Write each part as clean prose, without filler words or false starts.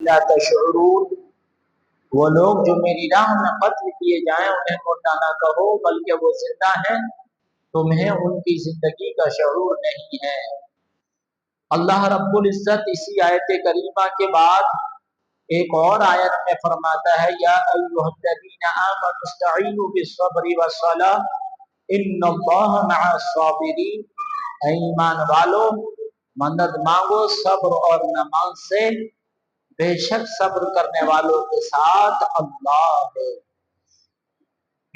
ला तशऊरून, वो लोग जो मेरी राह में कत्ल किए जाएं उन्हें मुर्दा ना कहो बल्कि वो जिंदा हैं, तुम्हें उनकी जिंदगी का शऊर नहीं है। अल्लाह रब्बुल इज्जत इसी आयत करीमा के बाद एक और आयत में फरमाता है, या अय्युहल्लज़ीना आमनु इस्तईनु बिस्सब्रि वस्सलाह इन्नल्लाह मअस साबिरीन, ऐ ईमान वालों मदद मांगो सब्र और नमाज से, बेशक सब्र करने वालों के साथ अल्लाह है।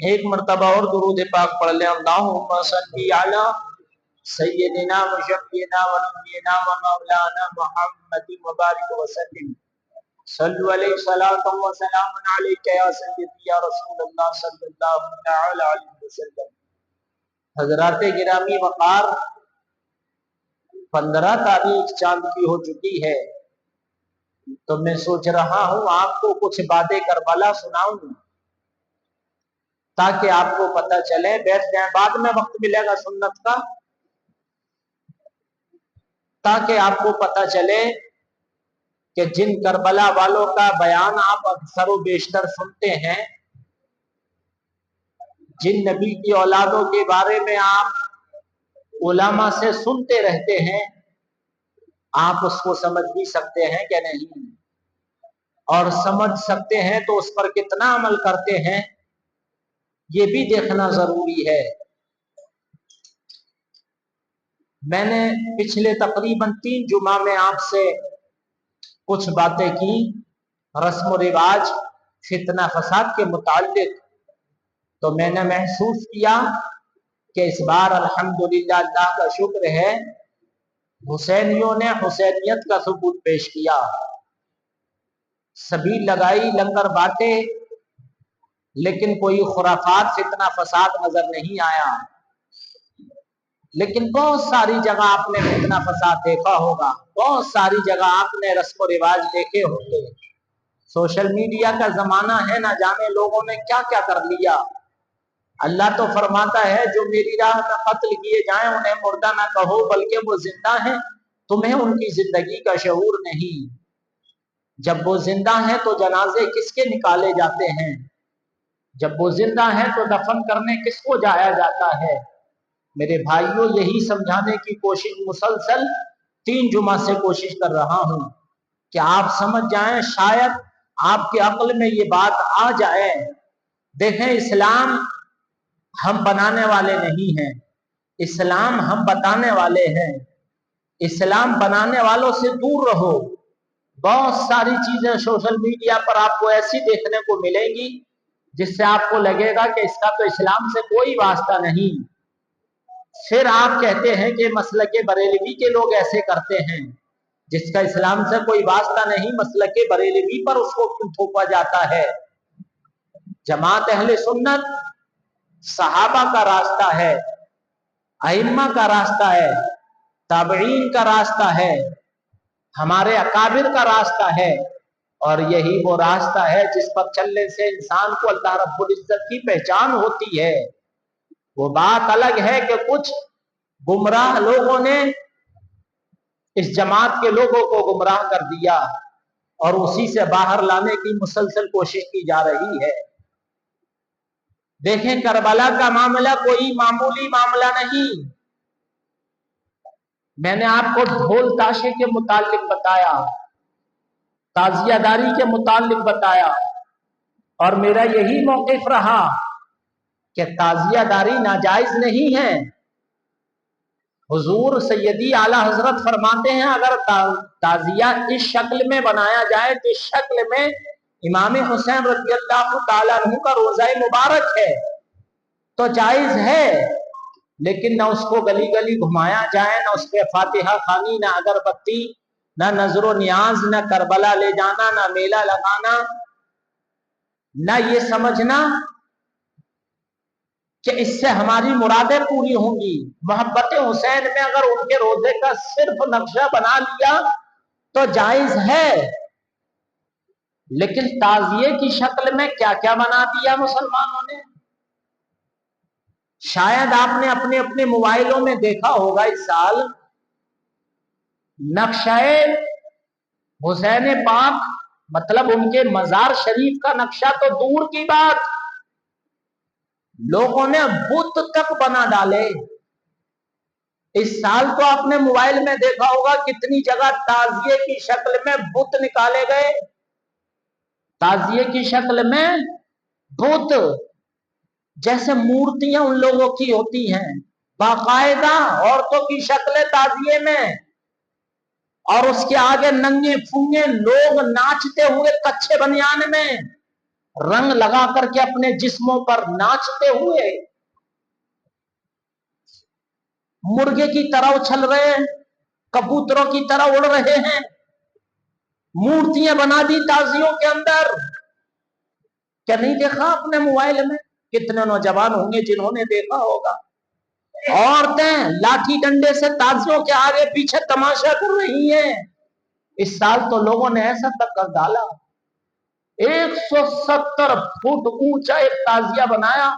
एक मर्तबा और दुरूद पाक पढ़ ले, अल्लाहुम्मा सल्ली अला सय्यिदिना व शफ़ीना व नबीना व मौलाना मुहम्मदिन व बारिक व सल्लिम, सल्लु अलैहि सलातन व सलामुन अलैका या सय्यदी या रसूलल्लाह सल्लल्लाहु तआला अलैहि वसल्लम। हज़रात गिरामी वक़ार, 15 तारीख चांद की हो चुकी है, तो मैं सोच रहा हूं आपको कुछ बातें करबला सुनाऊं ताकि आपको पता चले। बैठ जाए, बाद में वक्त मिलेगा सुन्नत का, ताकि आपको पता चले कि जिन करबला वालों का बयान आप अक्सर व बेशतर सुनते हैं, जिन नबी की औलादों के बारे में आप उलमा से सुनते रहते हैं, आप उसको समझ भी सकते हैं कि नहीं, और समझ सकते हैं तो उस पर कितना अमल करते हैं ये भी देखना जरूरी है। मैंने पिछले तकरीबन 3 जुमा में आपसे कुछ बातें की रस्म रिवाज फितना फसाद के मुतालिक, तो मैंने महसूस किया कि इस बार अल्हम्दुलिल्लाह, अल्लाह का शुक्र है, हुसैनियों ने हुसैनियत का सबूत पेश किया। सभी लगाई, लंगर बांटे, लेकिन कोई खुराफात फितना फसाद नजर नहीं आया। लेकिन बहुत सारी जगह आपने फितना फसाद देखा होगा, बहुत सारी जगह आपने रस्म रिवाज देखे होंगे। सोशल मीडिया का जमाना है, ना जाने लोगों ने क्या क्या कर लिया। अल्लाह तो फरमाता है, जो मेरी राह में कत्ल किए जाएं उन्हें मुर्दा ना कहो बल्कि वो जिंदा हैं, तुम्हें उनकी जिंदगी का शऊर नहीं। जब वो जिंदा हैं तो जनाजे किसके निकाले जाते हैं, जब वो जिंदा हैं तो दफन करने किसको जाया जाता है। मेरे भाइयों, यही समझाने की कोशिश मुसलसल 3 जुमा से कोशिश कर रहा हूं कि आप समझ जाएं, शायद आपके अक्ल में ये बात आ जाए। देखें, इस्लाम हम बनाने वाले नहीं हैं, इस्लाम हम बताने वाले हैं। इस्लाम बनाने वालों से दूर रहो। बहुत सारी चीजें सोशल मीडिया पर आपको ऐसी देखने को मिलेंगी जिससे आपको लगेगा कि इसका तो इस्लाम से कोई वास्ता नहीं। फिर आप कहते हैं कि मसलके बरेलवी के लोग ऐसे करते हैं, जिसका इस्लाम से कोई वास्ता नहीं, मसलके बरेलवी पर उसको क्यों थोपा जाता है। जमात अहले सुन्नत सहाबा का रास्ता है, अइम्मा का रास्ता है, ताबईन का रास्ता है, हमारे अकाबिर का रास्ता है, और यही वो रास्ता है जिस पर चलने से इंसान को अल्लाह रब्बुल इज्जत की पहचान होती है। वो बात अलग है कि कुछ गुमराह लोगों ने इस जमात के लोगों को गुमराह कर दिया और उसी से बाहर लाने की मुसलसल कोशिश की जा रही है। देखें, करबला का मामला कोई मामूली मामला नहीं। मैंने आपको ढोल ताशे के मुतालिक बताया, ताजियादारी के मुतालिक बताया, और मेरा यही मौक़िफ़ रहा कि ताजियादारी नाजायज नहीं है। हुजूर सैयदी आला हजरत फरमाते हैं, अगर ताजिया इस शक्ल में बनाया जाए, तो इस शक्ल में इमाम हुसैन रज़ियल्लाहु ताला अन्हु का रोज़ा मुबारक है तो जायज है, लेकिन न उसको गली गली घुमाया जाए, न उस पर फातिहा खानी, न अगरबत्ती, न नजरो नियाज, न करबला ले जाना, न मेला लगाना, न ये समझना कि इससे हमारी मुरादें पूरी होंगी। मोहब्बत हुसैन में अगर उनके रोजे का सिर्फ नक्शा बना लिया तो जायज है, लेकिन ताजिए की शक्ल में क्या क्या बना दिया मुसलमानों ने। शायद आपने अपने अपने मोबाइलों में देखा होगा, इस साल नक्शाए हुसैन पाक मतलब उनके मजार शरीफ का नक्शा तो दूर की बात, लोगों ने बुत तक बना डाले। इस साल तो आपने मोबाइल में देखा होगा कितनी जगह ताजिए की शक्ल में बुत निकाले गए, ताजिए की शक्ल में बुत, जैसे मूर्तियां उन लोगों की होती हैं, बाकायदा औरतों की शक्ल ताजिए में, और उसके आगे नंगे फूंगे लोग नाचते हुए कच्चे बनियान में रंग लगा करके अपने जिस्मों पर नाचते हुए मुर्गे की तरह उछल रहे हैं, कबूतरों की तरह उड़ रहे हैं, मूर्तियां बना दी ताजियों के अंदर। क्या नहीं देखा आपने मोबाइल में? कितने नौजवान होंगे जिन्होंने देखा होगा। औरतें लाठी डंडे से ताजियों के आगे पीछे तमाशा कर रही हैं। इस साल तो लोगों ने ऐसा तक कर डाला, 170 फुट ऊंचा एक ताजिया बनाया।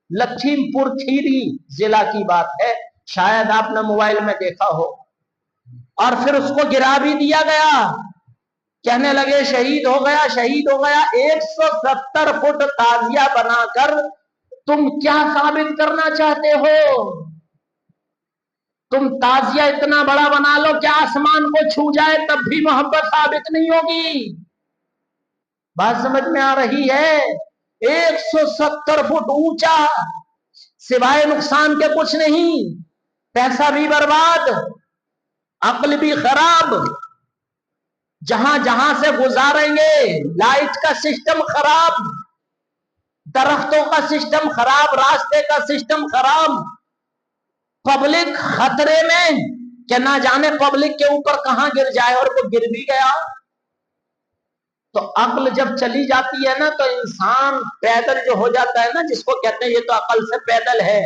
लखीमपुर खीरी जिला की बात है, शायद आपने मोबाइल में देखा हो। और फिर उसको गिरा भी दिया गया, कहने लगे शहीद हो गया, शहीद हो गया। 170 फुट ताजिया बनाकर तुम क्या साबित करना चाहते हो? तुम ताजिया इतना बड़ा बना लो कि आसमान को छू जाए तब भी मोहब्बत साबित नहीं होगी। बात समझ में आ रही है? 170 फुट ऊंचा, सिवाय नुकसान के कुछ नहीं, पैसा भी बर्बाद, अक्ल भी खराब। जहां जहां से गुजारेंगे लाइट का सिस्टम खराब, दरख्तों का सिस्टम खराब, रास्ते का सिस्टम खराब, पब्लिक खतरे में कि ना जाने पब्लिक के ऊपर कहां गिर जाए, और वो गिर भी गया। तो अक्ल जब चली जाती है ना तो इंसान पैदल जो हो जाता है ना, जिसको कहते हैं ये तो अक्ल से पैदल है,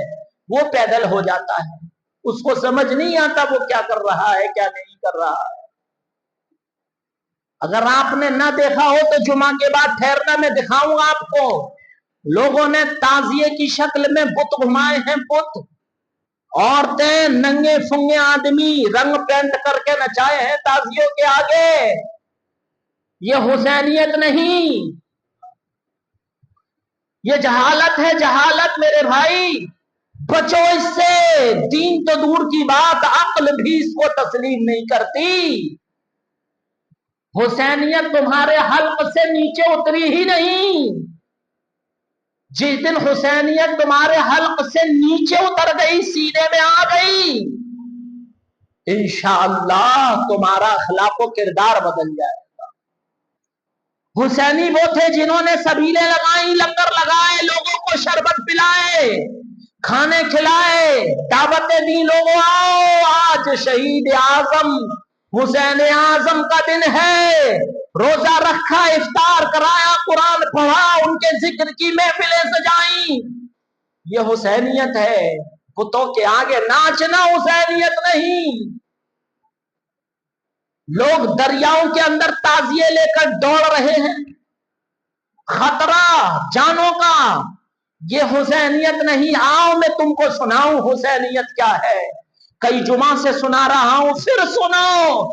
वो पैदल हो जाता है। उसको समझ नहीं आता वो क्या कर रहा है क्या नहीं कर रहा है। अगर आपने ना देखा हो तो जुमा के बाद ठहरना, मैं दिखाऊंगा आपको। लोगों ने ताजिए की शक्ल में बुत घुमाए हैं, बुत। औरतें, नंगे फुंगे आदमी रंग पेंट करके नचाए हैं ताजियों के आगे। ये हुसैनियत नहीं, ये जहालत है, जहालत मेरे भाई। बचो इससे। दीन तो दूर की बात, अक्ल भी इसको तस्लीम नहीं करती। हुसैनियत तुम्हारे हल्क से नीचे उतरी ही नहीं। जिस दिन हुसैनियत तुम्हारे हल्क से नीचे उतर गई, सीने में आ गई, इंशाअल्लाह तुम्हारा अखलाक व किरदार बदल जाएगा। हुसैनी वो थे जिन्होंने सबीलें लगाई, लंगर लगाए, लोगों को शरबत पिलाए, खाने खिलाए, दावतें दी, लोगों आओ आज शहीद आजम हुसैन आजम का दिन है। रोजा रखा, इफ्तार कराया, कुरान पढ़ा, उनके जिक्र की महफिलें सजाई। ये हुसैनियत है। बुतों के आगे नाचना हुसैनियत नहीं। लोग दरियाओं के अंदर ताजिए लेकर दौड़ रहे हैं, खतरा जानों का। ये हुसैनियत नहीं। आओ मैं तुमको सुनाऊं हुसैनियत क्या है। कई जुमा से सुना रहा हूं, फिर सुनो।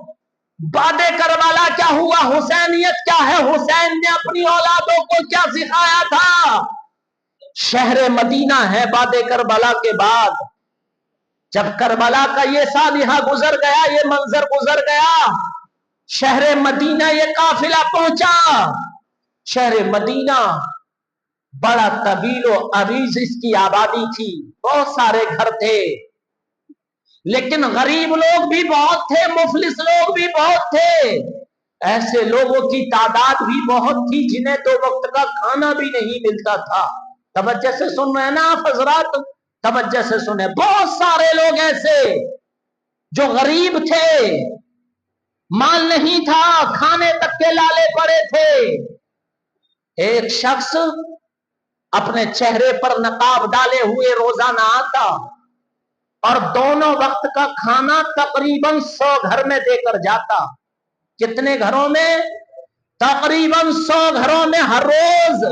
बादे करबला क्या हुआ, हुसैनियत क्या है, हुसैन ने अपनी औलादों को क्या सिखाया था। शहर मदीना है बादे करबला के बाद। जब करबला का ये सालिहा गुजर गया, ये मंजर गुजर गया, शहर मदीना ये काफिला पहुंचा। शहर मदीना बड़ा तवीलो अरीज इसकी आबादी थी, बहुत सारे घर थे, लेकिन गरीब लोग भी बहुत थे, मुफलिस लोग भी बहुत थे। ऐसे लोगों की तादाद भी बहुत थी जिन्हें दो वक्त का खाना भी नहीं मिलता था। तवज्जो से सुन रहे ना आप हजरात, तवज्जो से सुने। बहुत सारे लोग ऐसे जो गरीब थे, माल नहीं था, खाने तक के लाले पड़े थे। एक शख्स अपने चेहरे पर नकाब डाले हुए रोजाना आता और दोनों वक्त का खाना तकरीबन 100 घर में देकर जाता। कितने घरों में? तकरीबन 100 घरों में हर रोज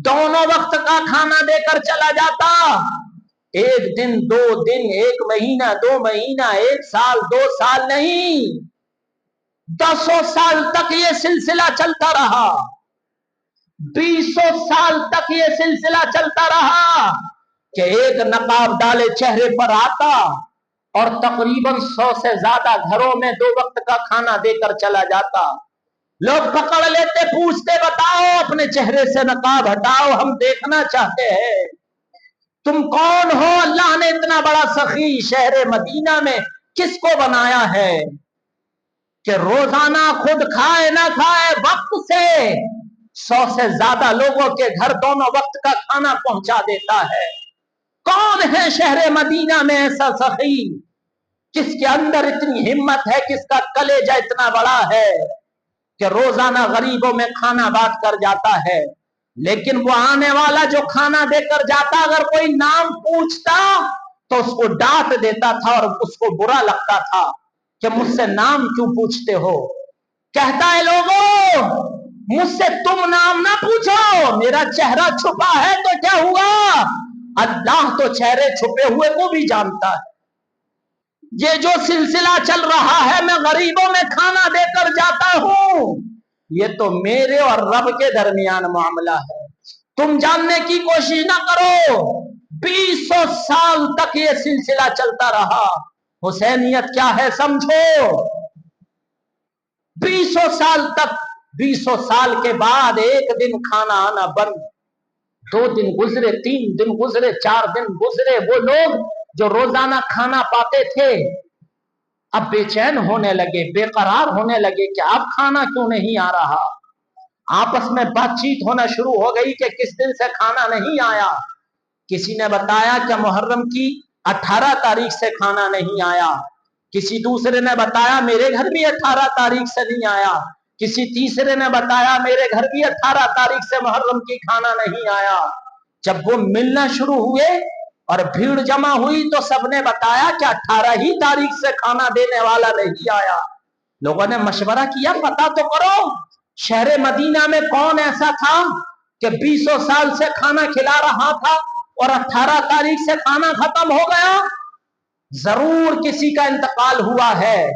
दोनों वक्त का खाना देकर चला जाता। एक दिन, 2 दिन, 1 महीना, 2 महीना, 1 साल, 2 साल नहीं, 10 साल तक ये सिलसिला चलता रहा, 20 साल तक ये सिलसिला चलता रहा कि एक नकाब डाले चेहरे पर आता और तकरीबन 100 से ज्यादा घरों में 2 वक्त का खाना देकर चला जाता। लोग पकड़ लेते, पूछते, बताओ अपने चेहरे से नकाब हटाओ, हम देखना चाहते हैं तुम कौन हो। अल्लाह ने इतना बड़ा सखी शहर मदीना में किसको बनाया है कि रोजाना खुद खाए ना खाए वक्त से 100 से ज्यादा लोगों के घर दोनों वक्त का खाना पहुंचा देता है। कौन है शहर मदीना में ऐसा सखी किसके अंदर इतनी हिम्मत है, किसका कलेजा इतना बड़ा है कि रोजाना गरीबों में खाना बांट कर जाता है। लेकिन वो आने वाला जो खाना देकर जाता, अगर कोई नाम पूछता तो उसको डांट देता था और उसको बुरा लगता था कि मुझसे नाम क्यों पूछते हो। कहता है लोगों, मुझसे तुम नाम ना पूछो, मेरा चेहरा छुपा है तो क्या हुआ, अल्लाह तो चेहरे छुपे हुए को भी जानता है। ये जो सिलसिला चल रहा है, मैं गरीबों में खाना देकर जाता हूं, ये तो मेरे और रब के दरमियान मामला है, तुम जानने की कोशिश ना करो। 20 साल तक ये सिलसिला चलता रहा। हुसैनियत क्या है समझो। 20 साल तक, 20 साल के बाद एक दिन खाना आना बंद, 2 दिन गुजरे, 3 दिन गुजरे, 4 दिन गुजरे, वो लोग जो रोजाना खाना पाते थे अब बेचैन होने लगे, बेकरार होने लगे कि अब खाना क्यों नहीं आ रहा। आपस में बातचीत होना शुरू हो गई कि किस दिन से खाना नहीं आया। किसी ने बताया कि मुहर्रम की 18 तारीख से खाना नहीं आया, किसी दूसरे ने बताया मेरे घर भी 18 तारीख से नहीं आया, किसी तीसरे ने बताया मेरे घर भी 18 तारीख से मुहर्रम की खाना नहीं आया। जब वो मिलना शुरू हुए और भीड़ जमा हुई तो सबने बताया कि 18 ही तारीख से खाना देने वाला नहीं आया। लोगों ने मशवरा किया, पता तो करो शहर मदीना में कौन ऐसा था कि 20 साल से खाना खिला रहा था और 18 तारीख से खाना खत्म हो गया। जरूर किसी का इंतकाल हुआ है,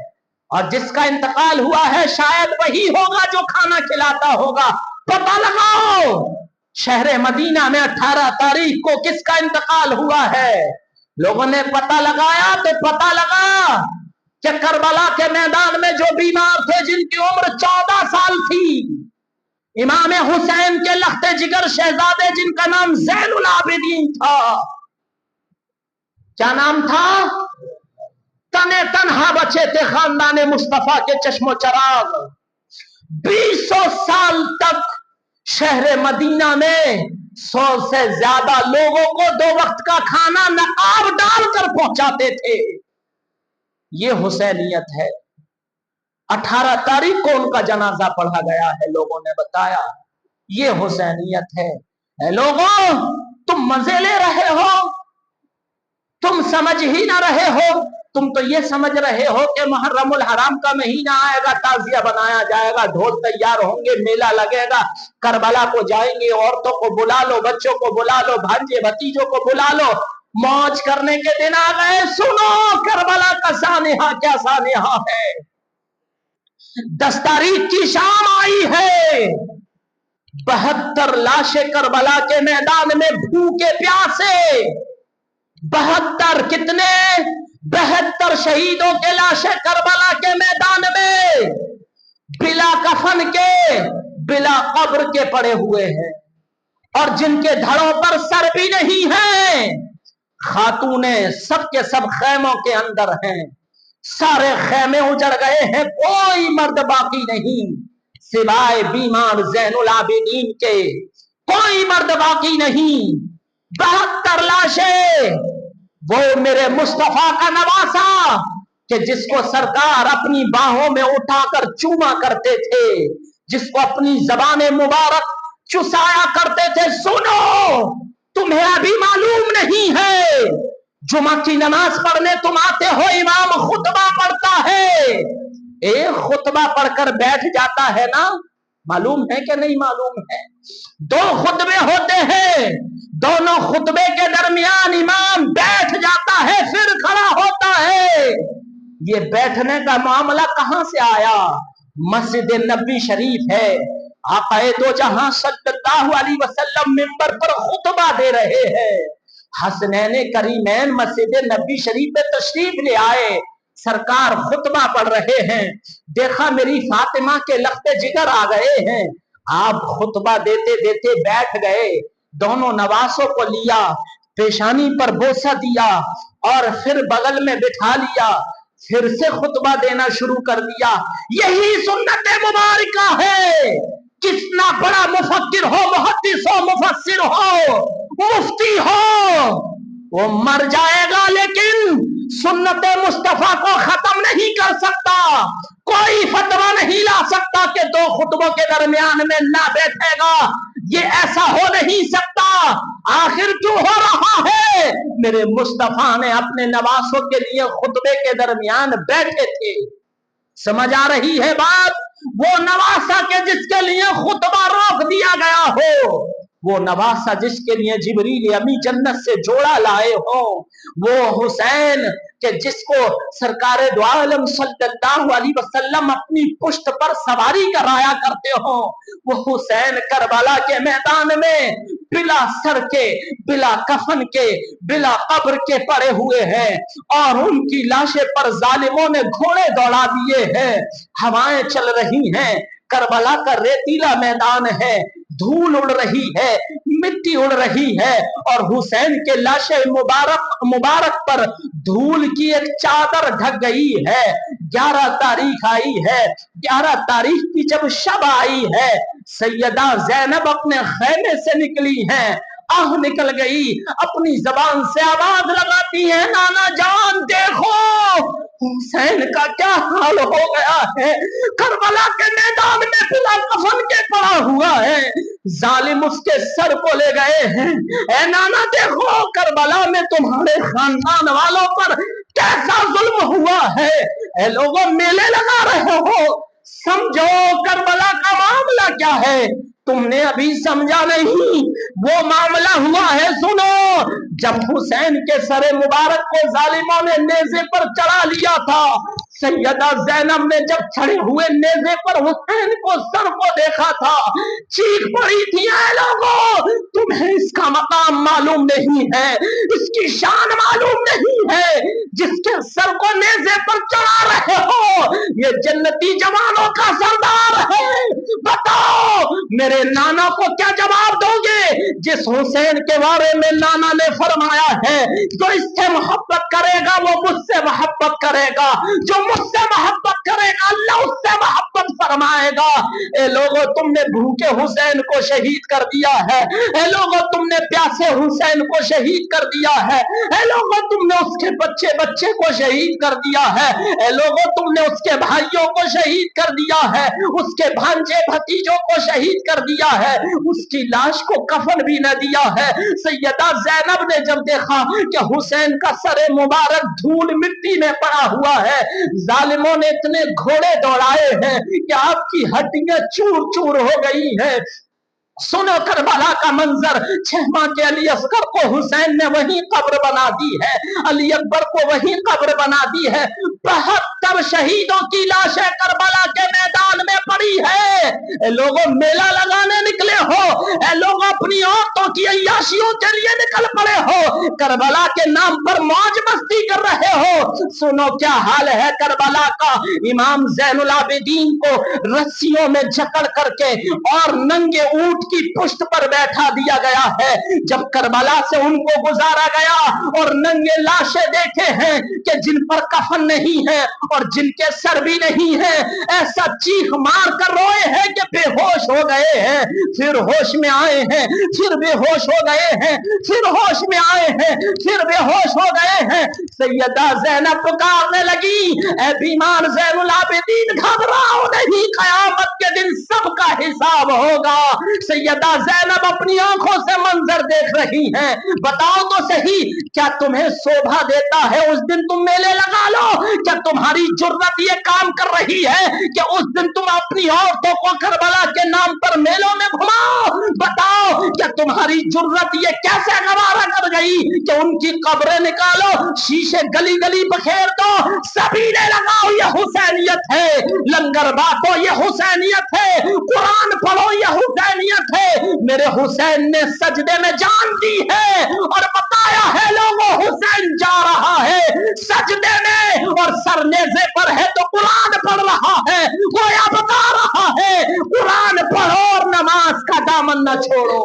और जिसका इंतकाल हुआ है शायद वही होगा जो खाना खिलाता होगा। पता लगाओ शहर मदीना में 18 तारीख को किसका इंतकाल हुआ है। लोगों ने पता लगाया तो पता लगा कि करबला के मैदान में जो बीमार थे, जिनकी उम्र 14 साल थी, इमाम हुसैन के लख्ते जिगर शहजादे, जिनका नाम ज़ैनुल आबिदीन था। क्या नाम था? तने तन्हा बचे थे खानदान मुस्तफा के चश्मो चराग। 20 साल तक शहर मदीना में 100 से ज्यादा लोगों को 2 वक्त का खाना नकाब डालकर पहुंचाते थे। ये हुसैनियत है। 18 तारीख को उनका जनाजा पढ़ा गया है, लोगों ने बताया। ये हुसैनियत है। लोगों, तुम मजे ले रहे हो, तुम समझ ही ना रहे हो। तुम तो ये समझ रहे हो कि मुहर्रमुल हराम का महीना आएगा, ताजिया बनाया जाएगा, ढोल तैयार होंगे, मेला लगेगा, करबला को जाएंगे, औरतों को बुला लो, बच्चों को बुला लो, भांजे भतीजों को बुला लो, मौज करने के दिन आ गए। सुनो, करबला का सानिहा क्या सानिहा है। 10 तारीख की शाम आई है, 72 लाशें करबला के मैदान में भूखे प्यासे, 72 कितने, 72 शहीदों के लाशें करबला के मैदान में बिला कफन के, बिला कब्र के पड़े हुए हैं, और जिनके धड़ों पर सर भी नहीं है। खातूने सबके सब खैमों के अंदर हैं, सारे खैमे उजड़ गए हैं, कोई मर्द बाकी नहीं सिवाय बीमार ज़ैनुल आबिदीन के, कोई मर्द बाकी नहीं। 72 लाशें, वो मेरे मुस्तफा का नवासा कि जिसको सरकार अपनी बाहों में उठाकर चूमा करते थे, जिसको अपनी ज़बाने मुबारक चुसाया करते थे। सुनो, तुम्हें अभी मालूम नहीं है, जुमा की नमाज पढ़ने तुम आते हो, इमाम खुतबा पढ़ता है, एक खुतबा पढ़कर बैठ जाता है ना, मालूम है कि नहीं मालूम है? 2 खुतबे होते हैं, दोनों खुतबे के दरमियान इमाम बैठ जाता है, फिर खड़ा होता है। ये बैठने का मामला कहां से आया? मस्जिद नबी शरीफ है। आक़ाए दो जहां सल्लल्लाहु अलैहि वसल्लम मिंबर पर खुतबा दे रहे हैं। हसनैन करीमैन मस्जिद नबी शरीफ में तशरीफ ले आए, सरकार खुतबा पढ़ रहे हैं। देखा मेरी फातिमा के लख्ते जिगर आ गए हैं। आप खुतबा देते देते बैठ गए, दोनों नवासों को लिया, पेशानी पर बोसा दिया और फिर बगल में बिठा लिया, फिर से खुतबा देना शुरू कर दिया। यही सुन्नत मुबारका है। कितना बड़ा मुफक्किर हो, मुहद्दिस हो, मुफस्सिर हो, मुफ्ती हो, वो मर जाएगा लेकिन सुन्नत मुस्तफा को खत्म नहीं कर सकता। कोई फतवा नहीं ला सकता कि दो खुतबों के दरमियान में ना बैठेगा। ये ऐसा हो नहीं सकता। आखिर क्यों हो रहा है? मेरे मुस्तफा ने अपने नवासों के लिए खुतबे के दरमियान बैठे थे। समझ आ रही है बात? वो नवासा के जिसके लिए खुतबा रोक दिया गया हो, वो नवासा जिसके लिए जिब्रील अमी जन्नत से जोड़ा लाए हो, वो हुसैन के जिसको सरकार दो आलम सल्लल्लाहु अलैहि वसल्लम अपनी पुश्त पर सवारी कराया करते हो, वो हुसैन करबला के मैदान में बिला सर के, बिला कफन के, बिला कब्र के पड़े हुए हैं और उनकी लाशें पर जालिमों ने घोड़े दौड़ा दिए हैं। हवाएं चल रही हैं, करबला का रेतीला मैदान है, धूल उड़ रही है, मिट्टी उड़ रही है और हुसैन के लाशे मुबारक पर धूल की एक चादर ढक गई है। 11 तारीख आई है। 11 तारीख की जब शब आई है, सैयदा जैनब अपने खैमे से निकली हैं। आह निकल गई, अपनी जबान से आवाज लगाती है, नाना जान देखो हुसैन का क्या हाल हो गया है। करबला के मैदान में बिला कफन के पड़ा हुआ है, जालिम उसके सर को ले गए हैं। ए नाना देखो करबला में तुम्हारे खानदान वालों पर कैसा जुल्म हुआ है। ए लोगों मेले लगा रहे हो, समझो करबला का मामला क्या है। तुमने अभी समझा नहीं, वो मामला हुआ है, सुनो। जब हुसैन के सरे मुबारक को जालिमों ने नेज़े पर चढ़ा लिया था, सैयदा जैनब ने जब चढ़े हुए नेज़े पर हुसैन को सर को देखा था, चीख पड़ी थी, ऐ लोगों तुम्हें इसका मकाम मालूम नहीं है, इसकी शान मालूम नहीं है, जिसके सर को नेज़े पर चढ़ा रहे हो ये जन्नती जवानों का सरदार है। बताओ मेरे नाना को क्या जवाब दोगे, जिस हुसैन के बारे में नाना ने फरमाया है, जो इससे मोहब्बत करेगा वो मुझसे मोहब्बत करेगा, जो मुझसे मोहब्बत करेगा अल्लाह उससे मोहब्बत फरमाएगा। ए लोगों तुमने भूखे हुसैन को शहीद कर दिया है। ए लोगों तुमने प्यासे हुसैन को शहीद कर दिया है। ए लोगों तुमने उसके बच्चे बच्चे को शहीद कर दिया है। ए लोगों तुमने उसके भाइयों को शहीद कर दिया है, उसके भांजे भतीजों को शहीद कर दिया है, उसकी लाश को कफन भी न दिया है। सैयदा जैनब ने जब देखा कि हुसैन का सरे मुबारक धूल मिट्टी में पड़ा हुआ है, जालिमों ने इतने घोड़े दौड़ाए हैं कि आपकी हड्डियां चूर चूर हो गई है। सुनो करबला का मंजर, 6 माह के अली असगर को हुसैन ने वहीं कब्र बना दी है, अली अकबर को वहीं कब्र बना दी है। 72 शहीदों की लाशें करबला के मैदान में पड़ी है। लोगों मेला लगाने निकले हो, लोग अपनी औरतों की अय्याशियों के लिए निकल पड़े हो, करबला के नाम पर मौज मस्ती कर रहे हो। सुनो क्या हाल है करबला का। इमाम ज़ैनुल आबिदीन को रस्सियों में जकड़ करके और नंगे ऊंट की पुश्त पर बैठा दिया गया है। जब करबला से उनको गुजारा गया और नंगे लाशें देखे हैं कि जिन पर कफन नहीं है और जिनके सर भी नहीं है, ऐसा चीख मार कर रोए हैं कि बेहोश हो गए हैं, फिर होश में आए हैं, फिर बेहोश हो गए हैं, फिर होश में आए हैं, फिर बेहोश हो गए हैं। सैयदा ज़ैनब पुकारने लगी, ऐ बीमार ज़ैनुल आबिदीन घबराओ नहीं, क़यामत के दिन सबका हिसाब होगा। सैयदा ज़ैनब अपनी आंखों से मंजर देख रही हैं। बताओ तो सही, क्या तुम्हें शोभा देता है उस दिन तुम मेले लगा लो? क्या तुम्हारी जुर्रत ये काम कर रही है कि उस दिन तुम अपनी औरतों को करबला के नाम पर मेलों में घुमाओ? बताओ क्या तुम्हारी जुर्रत ये कैसे गवारा कर गई कि उनकी कब्रें निकालो, शीशे गली गली बखेर दो, सबीले लगाओ ये हुसैनियत है, लंगर बांटो ये हुसैनियत है, कुरान पढ़ो ये हुसैनियत है। मेरे हुसैन ने सजदे में जान दी है और बताया है लोगों हुसैन जा रहा है सजदे में, और सर नेज़े पर है तो कुरान पढ़ रहा है, गोया बता रहा है कुरान पढ़ो और नमाज का दामन न छोड़ो।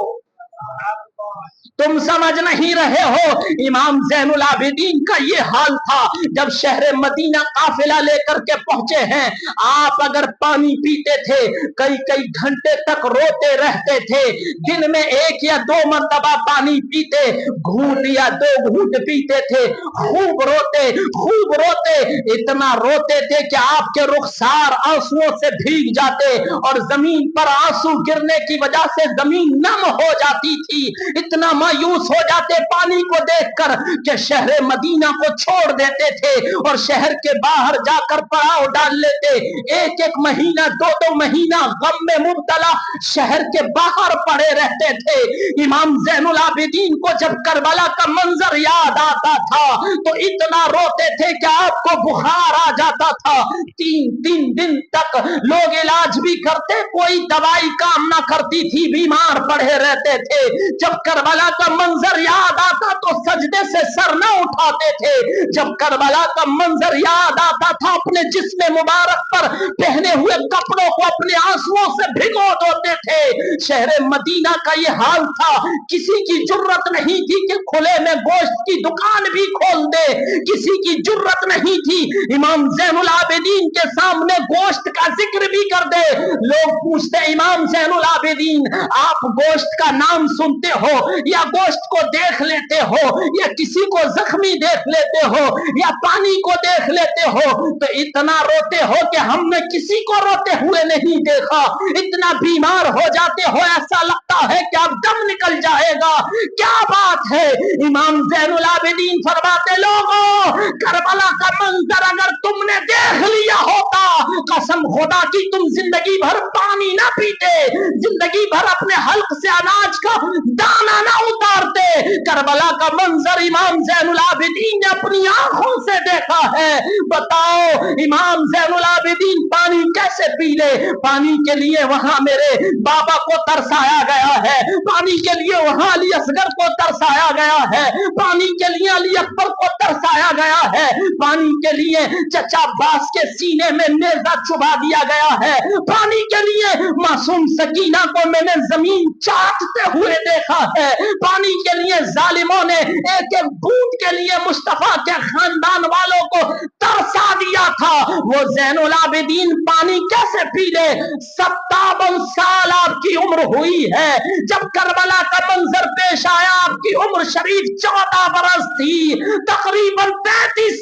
तुम समझ नहीं रहे हो, इमाम ज़ैनुल आबिदीन का ये हाल था जब शहर मदीना काफिला लेकर के पहुंचे हैं। आप अगर पानी पीते थे कई कई घंटे तक रोते रहते थे, दिन में 1 या 2 मरतबा पानी पीते, घूंट या 2 घूंट पीते थे, खूब रोते, इतना रोते थे कि आपके रुखसार आंसुओं से भीग जाते और जमीन पर आंसू गिरने की वजह से जमीन नम हो जाती थी। इतना मायूस हो जाते पानी को देखकर कि शहर मदीना को छोड़ देते थे और शहर के बाहर जाकर पड़ाव डाल लेते। 1-1 महीना 2-2 महीना गम में मुब्तला शहर के बाहर पड़े रहते थे। इमाम ज़ैनुल आबिदीन को जब करबला का मंजर याद आता था तो इतना रोते थे कि आपको बुखार आ जाता था। 3-3 दिन तक लोग इलाज भी करते, कोई दवाई काम ना करती थी, बीमार पड़े रहते थे। जब करबला का मंजर याद आता तो सजदे से सर न उठाते थे। जब करबला का मंजर याद आता था अपने जिस्म मुबारक पर पहने हुए कपड़ों को अपने आंसुओं से भिगो देते थे। शहर मदीना का ये हाल था, किसी की जुर्रत नहीं थी कि खुले में गोश्त की दुकान भी खोल दे, किसी की जुर्रत नहीं थी इमाम ज़ैनुल आबिदीन के सामने गोश्त का जिक्र भी कर दे। लोग पूछते इमाम ज़ैनुल आबिदीन आप गोश्त का नाम सुनते हो या गोश्त को देख लेते हो या किसी को जख्मी देख लेते हो या पानी को देख लेते हो, तो इतना रोते हो कि हमने किसी को रोते हुए नहीं देखा। इतना बीमार हो जाते हो ऐसा लगता है कि अब दम निकल जाएगा। क्या बात है। इमाम ज़ैनुल आबिदीन फरमाते लोगों करबला का मंजर अगर तुमने देख लिया होता, कसम खुदा की तुम जिंदगी भर पानी ना पीते, जिंदगी भर अपने हल्क से अनाज का दाना ना उतारते। करबला का मंजर इमाम ज़ैनुल आबिदीन ने अपनी आंखों से देखा है। बताओ इमाम ज़ैनुल आबिदीन पानी कैसे पी ले? पानी के लिए वहां मेरे बाबा को तरसाया गया है, पानी के लिए वहां अली असगर को तरसाया गया है, पानी के लिए अली अकबर को तरसाया गया है, पानी के लिए चचा अब्बास के सीने में नेज़ा चुभा दिया गया है, पानी के लिए मासूम सकीना को मैंने जमीन चाटते हुए देखा है, पानी के लिए जालिमों ने एक एक बूंद के लिए मुस्तफा के खानदान वालों को तरसा दिया था। वो ज़ैनुल आबिदीन पानी कैसे पी ले? 57 साल आपकी उम्र हुई है जब करबला का मंजर पेश आया, आपकी उम्र शरीफ 14 बरस थी। तकरीबन 45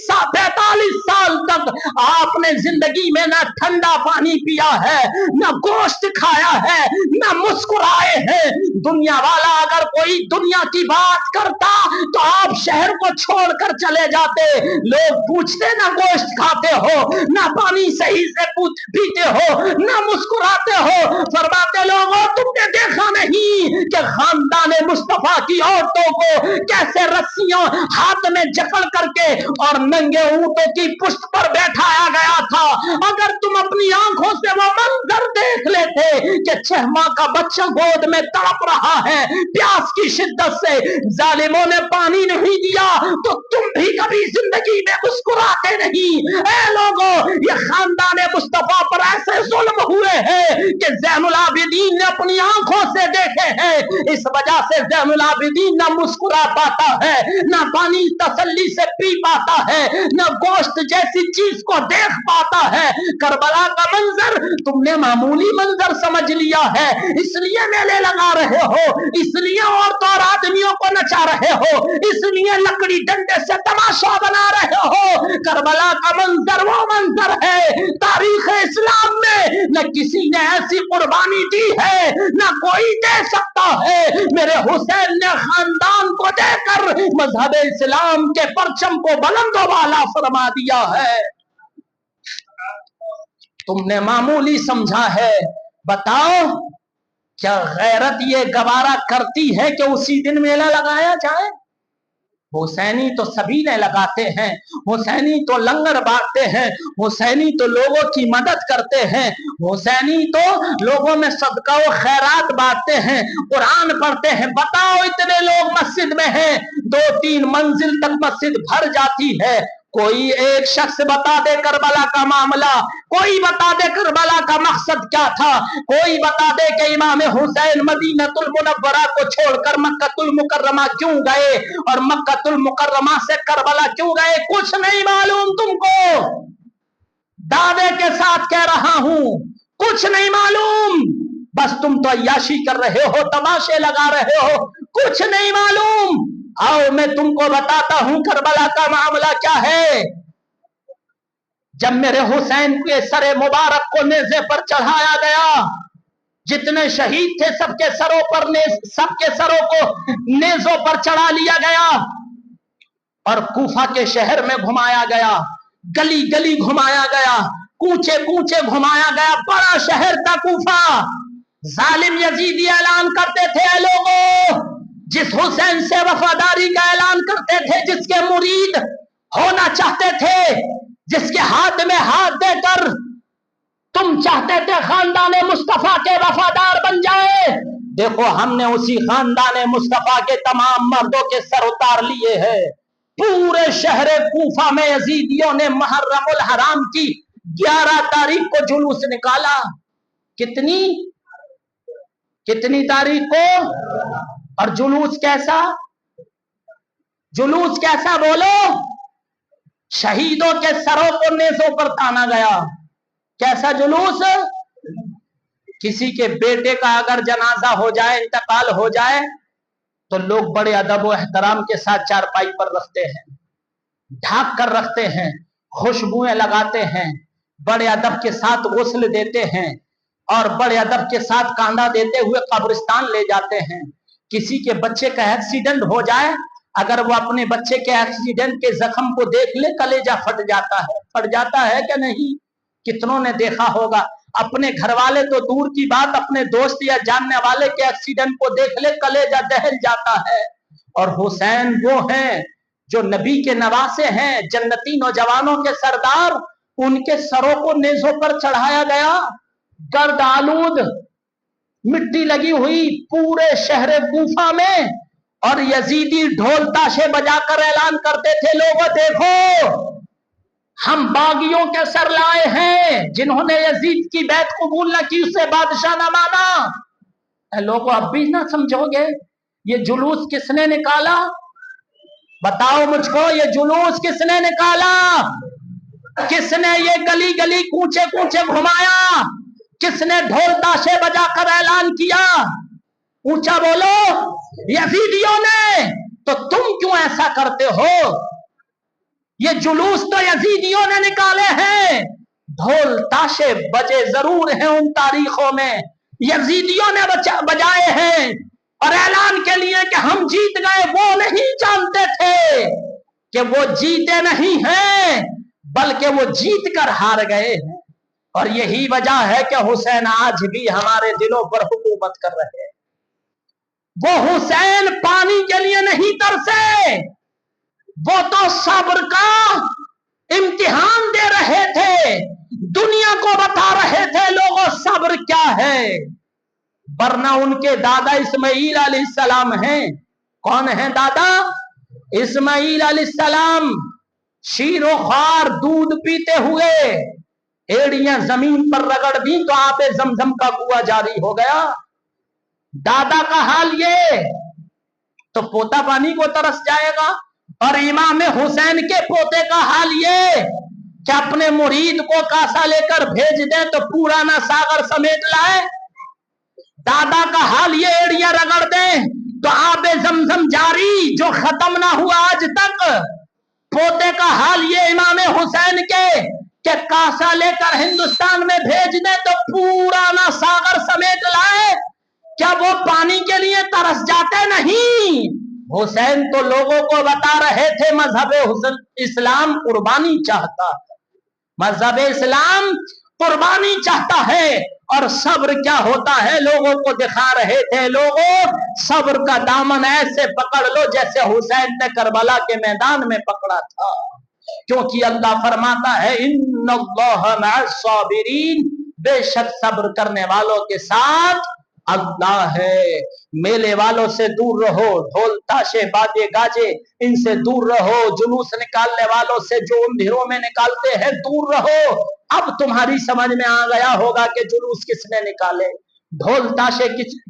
साल तक आपने जिंदगी में ना ठंडा पानी पिया है, ना गोश्त खाया है, ना मुस्कुराए हैं। दुनिया वाला अगर कोई दुनिया की बात करता तो आप शहर को छोड़कर चले जाते। लोग पूछते ना गोश्त खाते हो, ना पानी सही से पीते हो, ना मुस्कुराते हो। फरमाते लोगों तुमने देखा नहीं कि खानदान मुस्तफा की औरतों को कैसे रस्सियों हाथ में जकड़ करके और नंगे ऊंटों की पुष्ट पर बैठाया गया था। अगर तुम अपनी आंखों से वो मंजर देख लेते कि 6 माह का बच्चा गोद में तड़प रहा है प्यास की शिद्दत से, जालिमों ने पानी नहीं दिया तो तुम भी कभी जिंदगी में मुस्कुराते नहीं। ऐ लोगों ये खानदान मुस्तफा पर ऐसे जुल्म हुए हैं कि ज़ैनुल आबिदीन ने अपनी आंखों से देखे हैं। इस वजह से ज़ैनुल आबिदीन ना मुस्कुरा पाता है, ना पानी तसल्ली से पी पाता है, ना गोश्त जैसी चीज को देख पाता है। करबला का मंजर तुमने मामूली मंजर समझ लिया है, इसलिए मेले लगा रहे हो, इसलिए औरतों और आदमियों को नचा रहे हो, इसलिए लकड़ी डंडे से तमाशा बना रहे हो। करबला का मंजर वो मंजर है तारीख इस्लाम में न किसी ने ऐसी कुर्बानी दी है न कोई दे सकता है। मेरे हुसैन ने खानदान को देकर मजहब इस्लाम के परचम को बुलंद वाला फरमा दिया है। तुमने मामूली समझा है। बताओ क्या गैरत ये गवारा करती है कि उसी दिन मेला लगाया जाए? हुसैनी तो सभी ने लगाते हैं, हुसैनी तो लंगर बांटते हैं, हुसैनी तो लोगों की मदद करते हैं, हुसैनी तो लोगों में सदका व खैरात बांटते हैं, कुरान पढ़ते हैं। बताओ इतने लोग मस्जिद में हैं, 2-3 मंजिल तक मस्जिद भर जाती है। कोई एक शख्स बता दे करबला का मामला, कोई बता दे करबला का मकसद क्या था, कोई बता दे कि इमाम हुसैन मदीनतुल मुनव्वरा को छोड़कर मक्कातुल मुकर्रमा क्यों गए और मक्कातुल मुकर्रमा से करबला क्यों गए। कुछ नहीं मालूम तुमको, दावे के साथ कह रहा हूं, कुछ नहीं मालूम। बस तुम तो अय्याशी कर रहे हो, तमाशे लगा रहे हो, कुछ नहीं मालूम। आओ मैं तुमको बताता हूं करबला का मामला क्या है। जब मेरे हुसैन के सरे मुबारक को नेज़े पर चढ़ाया गया, जितने शहीद थे सबके सरों पर सबके सरों को नेज़ों पर चढ़ा लिया गया और कूफा के शहर में घुमाया गया, गली गली घुमाया गया, कूचे कूचे घुमाया गया। बड़ा शहर था कूफा। जालिम यजीदी ऐलान करते थे, लोगों जिस हुसैन से वफादारी का ऐलान करते थे, जिसके मुरीद होना चाहते थे, जिसके हाथ में हाथ देकर तुम चाहते थे खानदान मुस्तफा के वफादार बन जाए, देखो हमने उसी खानदान मुस्तफा के तमाम मर्दों के सर उतार लिए हैं। पूरे शहर कूफा में यजीदियों ने मुहर्रमुल हराम की 11 तारीख को जुलूस निकाला। कितनी तारीख को? और जुलूस कैसा? जुलूस कैसा बोलो? शहीदों के सरों को नेज़ों पर ताना गया। कैसा जुलूस? किसी के बेटे का अगर जनाजा हो जाए, इंतकाल हो जाए, तो लोग बड़े अदब व एहतराम के साथ चारपाई पर रखते हैं, ढाक कर रखते हैं, खुशबुएं लगाते हैं, बड़े अदब के साथ गुस्ल देते हैं और बड़े अदब के साथ कांधा देते हुए कब्रिस्तान ले जाते हैं। किसी के बच्चे का एक्सीडेंट हो जाए, अगर वो अपने बच्चे के एक्सीडेंट के जख्म को देख ले, कलेजा फट जाता है कि नहीं? कितनों ने देखा होगा। अपने घर वाले तो दूर की बात, अपने दोस्त या जानने वाले के एक्सीडेंट को देख ले, कलेजा दहल जाता है। और हुसैन वो हैं जो नबी के नवासे हैं, जन्नती नौजवानों के सरदार, उनके सरों को नेज़ों पर चढ़ाया गया। गर्द आलूद मिट्टी लगी हुई पूरे शहर कूफा में, और यजीदी ढोल ताशे बजाकर ऐलान करते थे, लोगों देखो हम बागियों के सर लाए हैं, जिन्होंने यजीद की बैत कबूल न की उसे बादशाह न माना। लोगों अब भी ना समझोगे? ये जुलूस किसने निकाला? बताओ मुझको, ये जुलूस किसने निकाला? किसने ये गली गली कूचे कूचे घुमाया? किसने ढोल ताशे बजाकर ऐलान किया? ऊंचा बोलो। यजीदियों ने। तो तुम क्यों ऐसा करते हो? ये जुलूस तो यजीदियों ने निकाले हैं। ढोल ताशे बजे जरूर हैं उन तारीखों में, यजीदियों ने बजाए हैं और ऐलान के लिए कि हम जीत गए। वो नहीं जानते थे कि वो जीते नहीं हैं, बल्कि वो जीत कर हार गए हैं। और यही वजह है कि हुसैन आज भी हमारे दिलों पर हुकूमत कर रहे हैं। वो हुसैन पानी के लिए नहीं तरसे, वो तो सब्र का इम्तिहान दे रहे थे, दुनिया को बता रहे थे लोगों सब्र क्या है। वरना उनके दादा इस्माइल अलैहिस्सलाम हैं। कौन है दादा? इस्माइल अलैहिस्सलाम शीरो खार दूध पीते हुए एड़ियां जमीन पर रगड़ दी तो आपे जमजम का कुआं जारी हो गया। दादा का हाल ये, तो पोता पानी को तरस जाएगा। और इमाम हुसैन के पोते का हाल ये कि अपने मुरीद को कासा लेकर भेज दे तो पूरा ना सागर समेट लाए। दादा का हाल ये, एड़ियां रगड़ दे तो आबे जमजम जारी जो खत्म ना हुआ आज तक। पोते का हाल ये इमाम हुसैन के कि कासा लेकर हिंदुस्तान में भेज दे तो पूरा ना सागर समेट लाए। क्या वो पानी के लिए तरस जाते? नहीं। हुसैन तो लोगों को बता रहे थे मजहब इस्लाम कुर्बानी चाहता है, मजहब इस्लाम कुर्बानी चाहता है। اور صبر کیا ہوتا ہے لوگوں کو دکھا رہے تھے، لوگوں صبر کا دامن ایسے پکڑ لو جیسے حسین نے کربلا کے میدان میں پکڑا تھا، کیونکہ اللہ فرماتا ہے ان اللہ مع الصابرین، بے شک صبر کرنے والوں کے ساتھ اللہ ہے۔ میلے والوں سے دور رہو، ڈھول تاشے باجے گاجے ان سے دور رہو، جلوس نکالنے والوں سے جو اندھیروں میں نکالتے ہیں دور رہو۔ اب تمہاری سمجھ میں آ گیا ہوگا کہ جلوس کس نے نکالے، ڈھول تاشے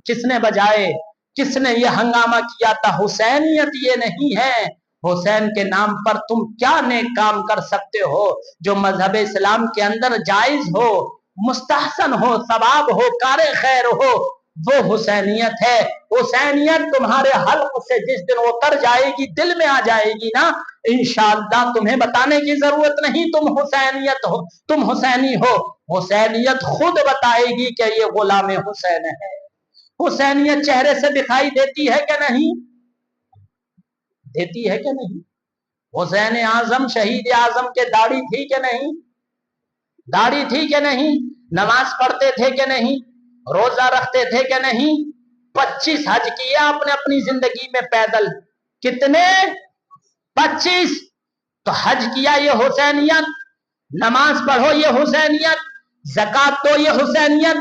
کس نے بجائے، کس نے یہ ہنگامہ کیا تھا۔ حسینیت یہ نہیں ہے، حسین کے نام پر تم کیا نیک کام کر سکتے ہو جو مذہب اسلام کے اندر جائز ہو، مستحسن ہو، ثواب ہو، کار خیر ہو، وہ حسینیت ہے۔ حسینیت تمہارے حلق سے جس دن اتر جائے گی، دل میں آ جائے گی نا، انشاءاللہ تمہیں بتانے کی ضرورت نہیں تم حسینیت ہو، تم حسینی ہو، حسینیت خود بتائے گی کہ یہ غلام حسین ہے۔ حسینیت چہرے سے دکھائی دیتی ہے کہ نہیں؟ دیتی ہے کہ نہیں؟ حسین اعظم شہید اعظم کے داڑھی تھی کہ نہیں؟ داڑھی تھی کہ نہیں؟ نماز پڑھتے تھے کہ نہیں؟ روزہ رکھتے تھے کہ نہیں؟ 25 حج کیا آپ نے اپنی زندگی میں پیدل، کتنے؟ 25۔ تو حج کیا یہ حسینیت، نماز پڑھو یہ حسینیت، زکات دو یہ حسینیت،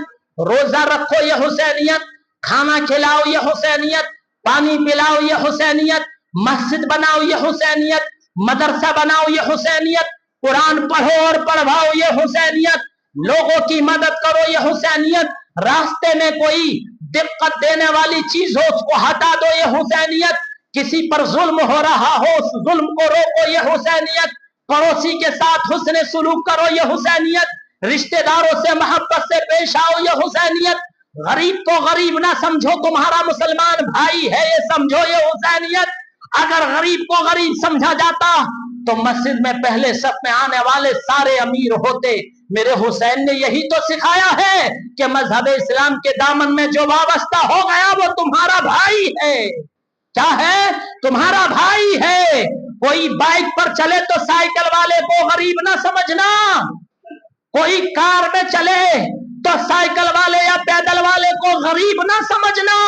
روزہ رکھو یہ حسینیت، کھانا کھلاؤ یہ حسینیت، پانی پلاؤ یہ حسینیت، مسجد بناؤ یہ حسینیت، مدرسہ بناؤ یہ حسینیت، قرآن پڑھو اور پڑھواؤ یہ حسینیت، لوگوں کی مدد کرو یہ حسینیت، راستے میں کوئی دقت دینے والی چیز ہو اس کو ہٹا دو یہ حسینیت، کسی پر ظلم ہو رہا ہو اس ظلم کو روکو یہ حسینیت، پڑوسی کے ساتھ حسن سلوک کرو یہ حسینیت، رشتہ داروں سے محبت سے پیش آؤ یہ حسینیت، غریب کو غریب نہ سمجھو تمہارا مسلمان بھائی ہے یہ سمجھو یہ حسینیت۔ اگر غریب کو غریب سمجھا جاتا تو مسجد میں پہلے صف میں آنے والے سارے امیر ہوتے۔ میرے حسین نے یہی تو سکھایا ہے کہ مذہب اسلام کے دامن میں جو وابستہ ہو گیا وہ تمہارا بھائی ہے۔ کیا ہے؟ تمہارا بھائی ہے۔ کوئی بائک پر چلے تو سائیکل والے کو غریب نہ سمجھنا، کوئی کار میں چلے تو سائیکل والے یا پیدل والے کو غریب نہ سمجھنا،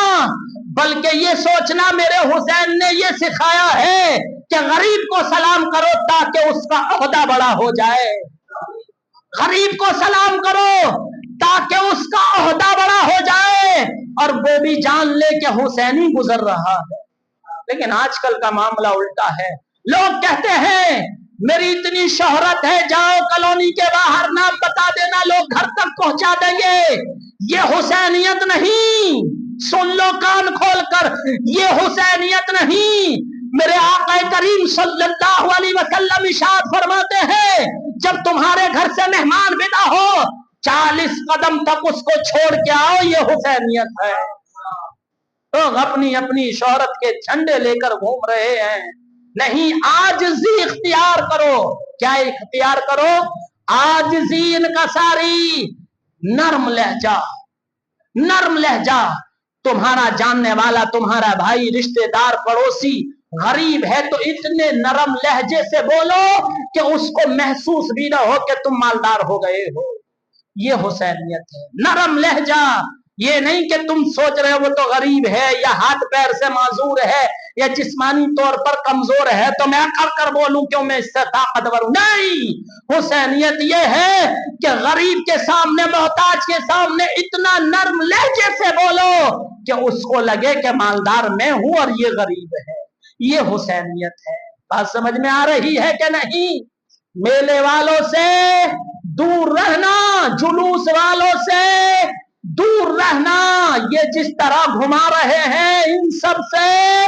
بلکہ یہ سوچنا میرے حسین نے یہ سکھایا ہے کہ غریب کو سلام کرو تاکہ اس کا عہدہ بڑا ہو جائے، غریب کو سلام کرو تاکہ اس کا عہدہ بڑا ہو جائے، اور وہ بھی جان لے کہ حسینی گزر رہا ہے۔ لیکن آج کل کا معاملہ الٹا ہے، لوگ کہتے ہیں میری اتنی شہرت ہے، جاؤ کالونی کے باہر نام بتا دینا لوگ گھر تک پہنچا دیں گے۔ یہ حسینیت نہیں، سن لو کان کھول کر، یہ حسینیت نہیں۔ میرے آقا کریم صلی اللہ علیہ وسلم ارشاد فرماتے ہیں جب تمہارے گھر سے مہمان ودا ہو 40 قدم تک اس کو چھوڑ کے آؤ، یہ حسینیت ہے۔ لوگ اپنی اپنی شہرت کے جھنڈے لے کر گھوم رہے ہیں، نہیں، عاجزی اختیار کرو۔ کیا اختیار کرو؟ عاجزی انکساری، نرم لہجہ، نرم لہجہ۔ تمہارا جاننے والا، تمہارا بھائی، رشتہ دار، پڑوسی غریب ہے تو اتنے نرم لہجے سے بولو کہ اس کو محسوس بھی نہ ہو کہ تم مالدار ہو گئے ہو۔ یہ حسینیت ہے، نرم لہجہ۔ یہ نہیں کہ تم سوچ رہے ہو وہ تو غریب ہے یا ہاتھ پیر سے معذور ہے یا جسمانی طور پر کمزور ہے تو میں اکڑ کر بولوں کیوں میں اس سے طاقتور ہوں۔ نہیں، حسینیت یہ ہے کہ غریب کے سامنے، محتاج کے سامنے اتنا نرم لہجے سے بولو کہ اس کو لگے کہ مالدار میں ہوں اور یہ غریب ہے۔ یہ حسینیت ہے۔ بات سمجھ میں آ رہی ہے کہ نہیں؟ میلے والوں سے دور رہنا، جلوس والوں سے دور رہنا، یہ جس طرح گھما رہے ہیں ان سب سے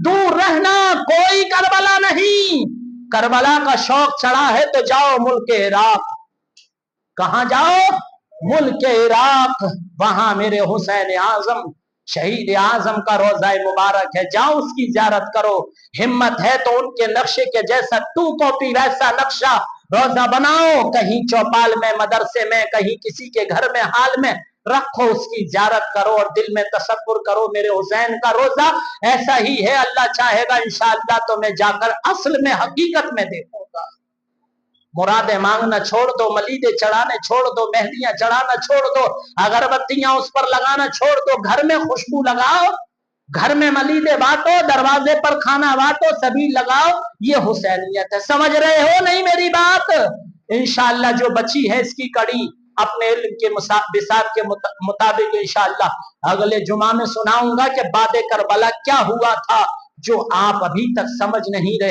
دور رہنا۔ کوئی کربلا نہیں، کربلا کا شوق چڑھا ہے تو جاؤ ملک عراق۔ کہاں جاؤ؟ ملک عراق، وہاں میرے حسین اعظم شہید اعظم کا روضہ مبارک ہے، جاؤ اس کی زیارت کرو۔ ہمت ہے تو ان کے نقشے کے جیسا 2 کاپی ویسا نقشہ روضہ بناؤ، کہیں چوپال میں، مدرسے میں، کہیں کسی کے گھر میں، حال میں رکھو، اس کی زیارت کرو اور دل میں تصور کرو میرے حسین کا روضہ ایسا ہی ہے، اللہ چاہے گا انشاءاللہ تو میں جا کر اصل میں، حقیقت میں دیکھوں گا۔ मुरादे मांगना छोड़ दो, मलीदे चढ़ाने छोड़ दो, मेहंदियां चढ़ाना छोड़ दो, अगरबत्तियां उस पर लगाना छोड़ दो, घर में खुशबू लगाओ, घर में मलीदे बांटो, दरवाजे पर खाना बांटो, सभी लगाओ। ये हुसैनियत है। समझ रहे हो नहीं मेरी बात? इंशाअल्लाह जो बची है इसकी कड़ी अपने इल्म के बिसात के मुताबिक इंशाअल्लाह अगले जुमा में सुनाऊंगा कि बादे करबला क्या हुआ था जो आप अभी तक समझ नहीं रहे।